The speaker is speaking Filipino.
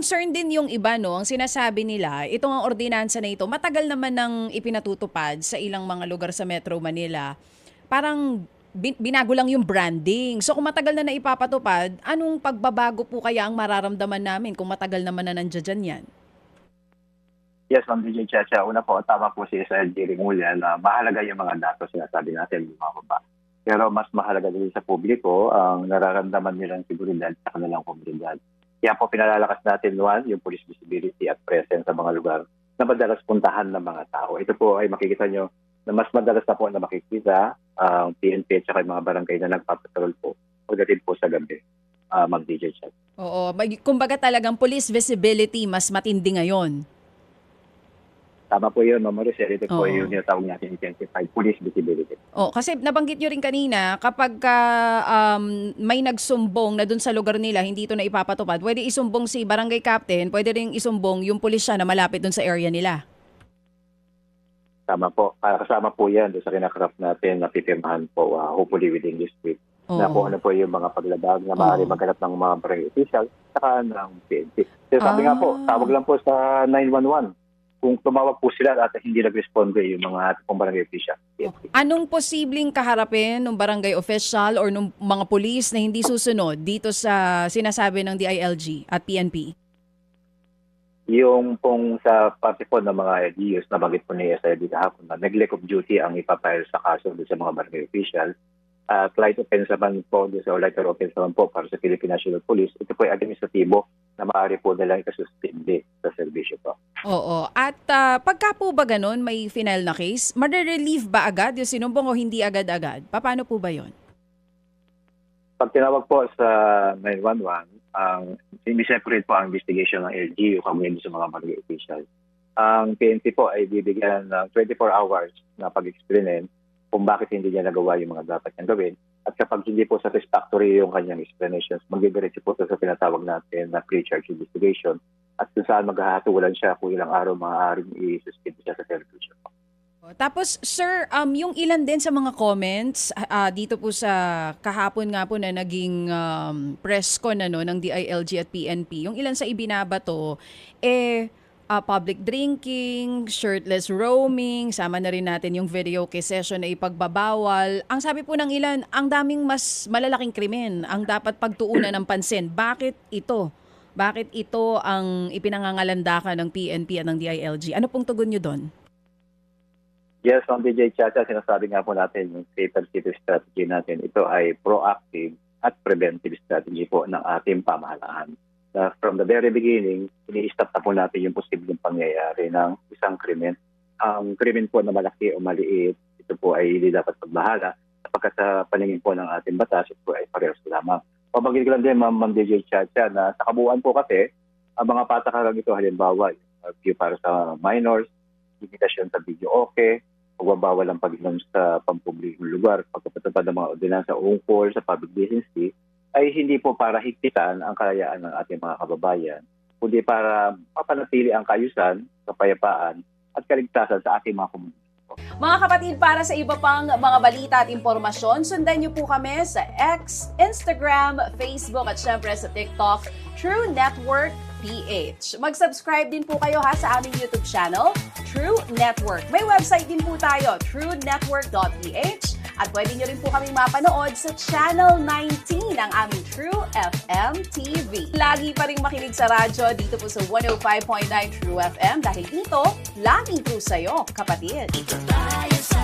concerned din yung iba, no? Ang sinasabi nila, itong ang ordinansa na ito, matagal naman nang ipinatutupad sa ilang mga lugar sa Metro Manila. Parang binago lang yung branding. So kung matagal na naipapatupad, anong pagbabago po kaya ang mararamdaman namin kung matagal naman na nandiyan yan? Yes, Ma'am DJ Chacha. Una po, tama po si SLG Rimulya na mahalaga yung mga datos sinasabi natin, bumababa. Pero mas mahalaga din sa publiko ang nararamdaman nilang seguridad sa kanilang komunidad. Kaya po pinalalakas natin, one, yung police visibility at presence sa mga lugar na madalas puntahan ng mga tao. Ito po ay makikita nyo na mas madalas na po na makikita ang PNP at saka yung mga barangay na nagpapatrol po pagdating po sa gabi, Ma'am DJ Chacha. Oo, kumbaga talagang police visibility mas matindi ngayon. Tama po yun, Ma'am Maricel. Ito po Oo. yung tinatawag natin intensified police visibility. Oh, kasi nabanggit nyo rin kanina, kapag may nagsumbong na dun sa lugar nila, hindi ito na ipapatupad, pwede isumbong si barangay captain, pwede rin isumbong yung pulisya na malapit dun sa area nila. Tama po. Kasama po yan doon sa kinakraft natin na pipirmahan po hopefully within this week. Na kung ano po yung mga paglabag na maaari maghanap ng mga barangay official saka ng PNP. So, sabi nga po, tawag lang po sa 911. Kung tumawag po sila at hindi nag-responde yung mga ating barangay official. PNP. Anong posibleng kaharapin ng barangay official or ng mga pulis na hindi susunod dito sa sinasabi ng DILG at PNP? Yung pong sa parte po ng mga LGUs na bagit po ni SID kahapon na neglect of duty ang ipapile sa kaso doon sa mga barangay official. Light offense naman po doon sa lighter offense naman po para sa Philippine National Police. Ito po ay administratibo na maaari po nilang ikasuspindi sa serbisyo po. Oo. At pagka po ba ganun, may final na case, ma-relieve ba agad yung sinumbong o hindi agad-agad? Paano po ba yon? Pag tinawag po sa 911, hindi separate po ang investigation ng LGU kami sa mga barangay official. Ang PNP po ay bibigyan ng 24 hours na pag-explain kung bakit hindi niya nagawa yung mga dapat niyang gawin. At kapag hindi po satisfactory yung kanyang explanations, mag-diretso po sa tinatawag natin na pre-charge investigation. At kung saan maghahatulan siya kung ilang araw maaaring i-suspend siya sa serbisyo. Tapos, sir, yung ilan din sa mga comments dito po sa kahapon nga po na naging press con ng DILG at PNP, yung ilan sa ibinabato, public drinking, shirtless roaming, sama na rin natin yung video session na ipagbabawal. Ang sabi po ng ilan, ang daming mas malalaking krimen ang dapat pagtuunan ng pansin. Bakit ito? Bakit ito ang ipinangangalandakan ng PNP at ng DILG? Ano pong tugon nyo doon? Yes, on DJ Chacha, sinasabi nga po natin yung safer city strategy natin. Ito ay proactive at preventive strategy po ng ating pamahalaan. From the very beginning, ini-stop na po natin yung posibleng pangyayari ng isang krimen. Ang krimen po na malaki o maliit, ito po ay hindi dapat pagbahala. Sapagkat sa paningin po ng ating batas, ito po ay parehas lamang. Pabagin ko lang din, Ma'am DJ Chacha, na sa kabuuan po kasi, ang mga patakaran ito halimbawa, yung para sa minors, limitasyon sa video pagbabawal ang pag-inom sa pampublikong lugar, pagpapatupad ng mga ordinansa ungkol sa public decency, ay hindi po para higpitan ang kalayaan ng ating mga kababayan, kundi para mapanatili ang kaayusan, kapayapaan at kaligtasan sa ating mga komunidad. Mga kapatid, para sa iba pang mga balita at impormasyon, sundan niyo po kami sa X, Instagram, Facebook at syempre sa TikTok, True Network PH. Mag-subscribe din po kayo sa aming YouTube channel, True Network. May website din po tayo, truenetwork.ph. At pwede nyo rin po kaming mapanood sa Channel 19 ng aming True FM TV. Lagi pa rin makinig sa radyo dito po sa 105.9 True FM dahil dito, laging true sa'yo, kapatid. Ito tayo sa